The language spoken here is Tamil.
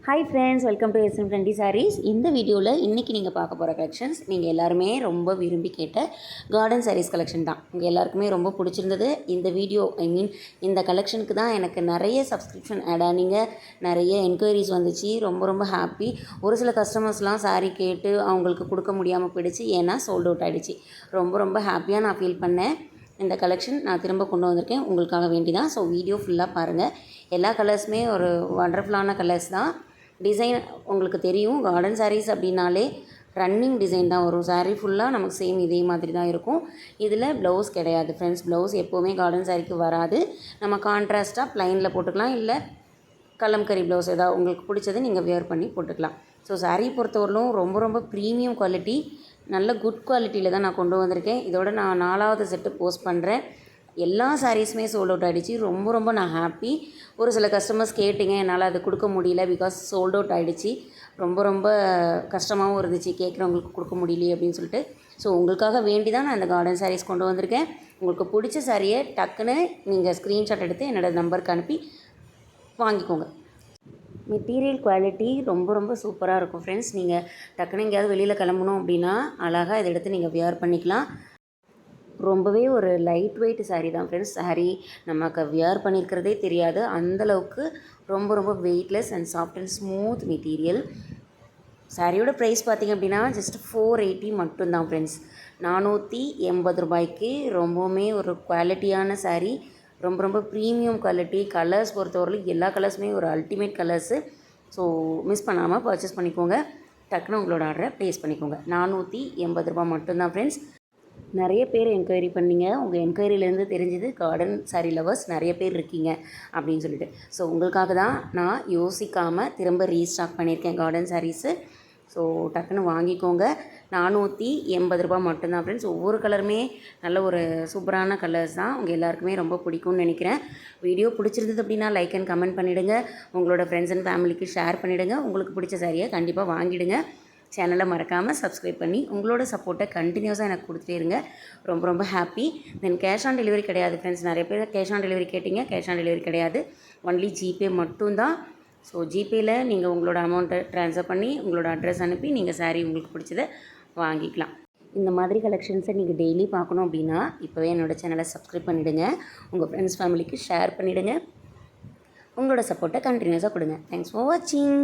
Hi friends, welcome to SM trendy sarees. இந்த வீடியோவில் இன்றைக்கி நீங்கள் பார்க்க போகிற கலெக்ஷன்ஸ் நீங்கள் எல்லாருமே ரொம்ப விரும்பி கேட்ட கார்டன் சாரீஸ் கலெக்ஷன் தான். உங்கள் எல்லாருக்குமே ரொம்ப பிடிச்சிருந்தது இந்த வீடியோ. இந்த கலெக்ஷனுக்கு தான் எனக்கு நிறைய சப்ஸ்கிரிப்ஷன் ஆட் ஆனீங்க, நிறைய என்கொயரிஸ் வந்துச்சு. ரொம்ப ரொம்ப ஹாப்பி. ஒரு சில கஸ்டமர்ஸ்லாம் சாரீ கேட்டு அவங்களுக்கு கொடுக்க முடியாமல் போயிடுச்சு, ஏன்னா சோல்ட் அவுட் ஆகிடுச்சு. ரொம்ப ரொம்ப ஹாப்பியாக நான் ஃபீல் பண்ணேன். இந்த கலெக்ஷன் நான் திரும்ப கொண்டு வந்திருக்கேன் உங்களுக்காக வேண்டி தான். ஸோ வீடியோ ஃபுல்லாக பாருங்கள். எல்லா கலர்ஸுமே ஒரு வண்டர்ஃபுல்லான கலர்ஸ் தான். டிசைன் உங்களுக்கு தெரியும், கார்டன் சாரீஸ் அப்படின்னாலே ரன்னிங் டிசைன் தான் வரும். சாரீ ஃபுல்லாக நமக்கு சேம் இதே மாதிரி தான் இருக்கும். இதில் ப்ளவுஸ் கிடையாது ஃப்ரெண்ட்ஸ். ப்ளவுஸ் எப்போவுமே கார்டன் சாரீக்கு வராது. நம்ம கான்ட்ராஸ்ட்டாக ப்ளைனில் போட்டுக்கலாம், இல்லை கலம்கரி ப்ளவுஸ் ஏதாவது உங்களுக்கு பிடிச்சது நீங்கள் வியர் பண்ணி போட்டுக்கலாம். ஸோ சாரீ பொறுத்தவரையிலும் ரொம்ப ரொம்ப ப்ரீமியம் குவாலிட்டி, நல்ல குட் குவாலிட்டியில் தான் நான் கொண்டு வந்திருக்கேன். இதோட நான் 4வது செட்டு போஸ்ட் பண்ணுறேன். எல்லா சாரீஸுமே சோல்ட் அவுட் ஆகிடுச்சு. ரொம்ப ரொம்ப நான் ஹாப்பி. ஒரு சில கஸ்டமர்ஸ் கேட்டிங்க, என்னால் அது கொடுக்க முடியல, பிகாஸ் சோல்ட் அவுட் ஆகிடுச்சு. ரொம்ப ரொம்ப கஷ்டமாகவும் இருந்துச்சு, கேட்குறவங்களுக்கு கொடுக்க முடியலையே அப்படின்னு சொல்லிட்டு. ஸோ உங்களுக்காக வேண்டி தான் நான் இந்த கார்டன் சாரீஸ் கொண்டு வந்திருக்கேன். உங்களுக்கு பிடிச்ச சாரியை டக்குன்னு நீங்கள் ஸ்க்ரீன்ஷாட் எடுத்து என்னோடய நம்பருக்கு அனுப்பி வாங்கிக்கோங்க. மெட்டீரியல் குவாலிட்டி ரொம்ப ரொம்ப சூப்பராக இருக்கும் ஃப்ரெண்ட்ஸ். நீங்கள் டக்குன்னு எங்கேயாவது வெளியில் கிளம்பணும் அப்படின்னா அழகாக இதை எடுத்து நீங்கள் வியர் பண்ணிக்கலாம். ரொம்பவே ஒரு லைட் வெயிட் சாரீ தான் ஃப்ரெண்ட்ஸ். சாரீ நமக்கு வியர் பண்ணியிருக்கிறதே தெரியாது, அந்தளவுக்கு ரொம்ப ரொம்ப weightless and soft and smooth material. சாரியோட ப்ரைஸ் பார்த்திங்க அப்படின்னா ஜஸ்ட் 480 மட்டும்தான் ஃப்ரெண்ட்ஸ். 480 ரூபாய்க்கு ரொம்பவுமே ஒரு குவாலிட்டியான சாரீ. ரொம்ப ரொம்ப ப்ரீமியம் குவாலிட்டி. கலர்ஸ் பொறுத்தவரையிலும் எல்லா கலர்ஸுமே ஒரு அல்டிமேட் கலர்ஸு. ஸோ மிஸ் பண்ணாமல் பர்ச்சேஸ் பண்ணிக்கோங்க. டக்குன்னு உங்களோட ஆர்டரை ப்ளேஸ் பண்ணிக்கோங்க. 480 ரூபா மட்டும்தான் ஃப்ரெண்ட்ஸ். நிறைய பேர் என்கொயரி பண்ணிங்க. உங்கள் என்கொயரியிலேருந்து தெரிஞ்சது கார்டன் சாரீ லவர்ஸ் நிறைய பேர் இருக்கீங்க அப்படின்னு சொல்லிட்டு. ஸோ உங்களுக்காக தான் நான் யோசிக்காமல் திரும்ப ரீஸ்டாக் பண்ணியிருக்கேன் கார்டன் சாரீஸு. ஸோ டக்குன்னு வாங்கிக்கோங்க. 480 ரூபா மட்டும்தான் ஃப்ரெண்ட்ஸ். ஒவ்வொரு கலருமே நல்ல ஒரு சூப்பரான கலர்ஸ் தான். உங்கள் எல்லாருக்குமே ரொம்ப பிடிக்கும்னு நினைக்கிறேன். வீடியோ பிடிச்சிருந்தது அப்படின்னா லைக் அண்ட் கமெண்ட் பண்ணிவிடுங்க. உங்களோட ஃப்ரெண்ட்ஸ் அண்ட் ஃபேமிலிக்கு ஷேர் பண்ணிவிடுங்க. உங்களுக்கு பிடிச்ச சாரியை கண்டிப்பாக வாங்கிடுங்க. சேனலை மறக்காமல் சப்ஸ்கிரைப் பண்ணி உங்களோட சப்போர்ட்டை கண்டினியூஸாக எனக்கு கொடுத்துட்டே இருங்க. ரொம்ப ரொம்ப happy. Then cash on delivery கிடையாது ஃப்ரெண்ட்ஸ். நிறைய பேர் கேஷ் ஆன் டெலிவரி கேட்டிங்க. கேஷ் ஆன் டெலிவரி கிடையாது, ஒன்லி ஜிபே மட்டும்தான். ஸோ ஜிபேயில் நீங்கள் உங்களோட அமௌண்ட்டை ட்ரான்ஸ்ஃபர் பண்ணி உங்களோட அட்ரஸ் அனுப்பி நீங்கள் சாரீ உங்களுக்கு பிடிச்சதை வாங்கிக்கலாம். இந்த மாதிரி கலெக்ஷன்ஸை நீங்கள் டெய்லி பார்க்கணும் அப்படின்னா இப்போவே என்னோடய சேனலை சப்ஸ்கிரைப் பண்ணிவிடுங்க. உங்கள் ஃப்ரெண்ட்ஸ் ஃபேமிலிக்கு ஷேர் பண்ணிவிடுங்க. உங்களோட சப்போர்ட்டை கண்டினியூஸாக கொடுங்க. தேங்க்ஸ் ஃபார் வாட்சிங்.